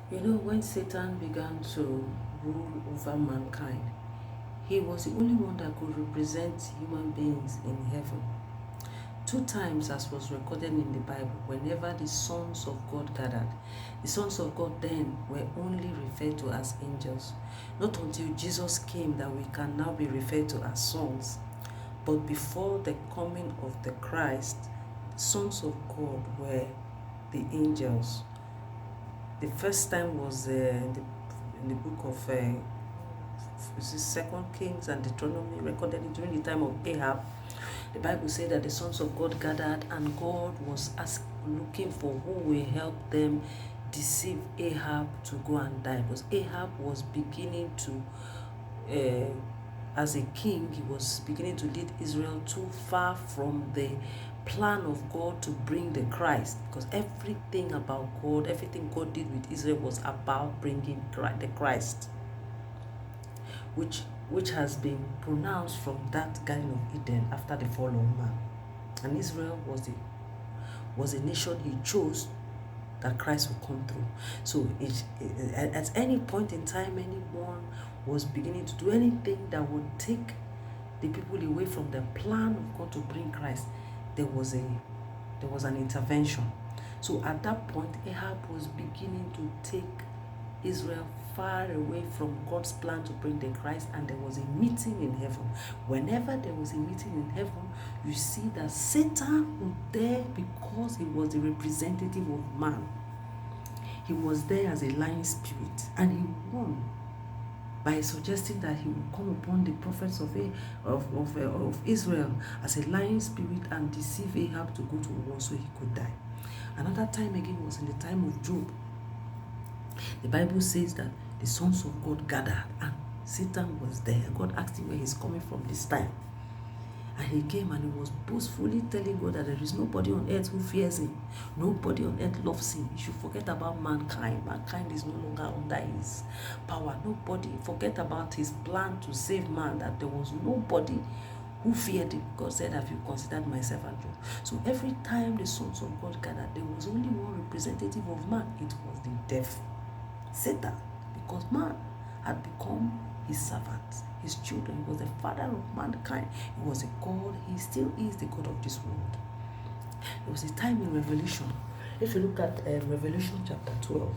You know, when Satan began to rule over mankind, he was the only one that could represent human beings in heaven. Two times, as was recorded in the Bible, whenever the sons of God gathered, the sons of God then were only referred to as angels. Not until Jesus came that we can now be referred to as sons. But before the coming of the Christ, the sons of God were the angels. The first time was in the book of Second Kings and Deuteronomy, recorded it during the time of Ahab. The Bible said that the sons of God gathered, and God was looking for who will help them deceive Ahab to go and die. Because Ahab was beginning to, as a king, he was beginning to lead Israel too far from the plan of God to bring the Christ. Because everything about God, everything God did with Israel was about bringing the Christ, which has been pronounced from that Garden of Eden after the fall of man. And Israel was a nation he chose that Christ would come through. So at any point in time, anyone was beginning to do anything that would take the people away from the plan of God to bring Christ, there was an intervention. So at that point, Ahab was beginning to take Israel far away from God's plan to bring the Christ, and there was a meeting in heaven. Whenever there was a meeting in heaven, you see that Satan was there because he was the representative of man. He was there as a lying spirit, and he won by suggesting that he would come upon the prophets of Israel as a lying spirit and deceive Ahab to go to war so he could die. Another time again was in the time of Job. The Bible says that the sons of God gathered, and Satan was there. God asked him where he's coming from this time. And he came and he was boastfully telling God that there is nobody on earth who fears him. Nobody on earth loves him. He should forget about mankind. Mankind is no longer under his power. Nobody, forget about his plan to save man, that there was nobody who feared him. God said, have you considered my servant Job? So every time the sons of God gathered, there was only one representative of man. It was the devil, Satan, because man had become his servant, his children. He was the father of mankind. He was a God. He still is the God of this world. There was a time in Revelation. If you look at Revelation chapter 12,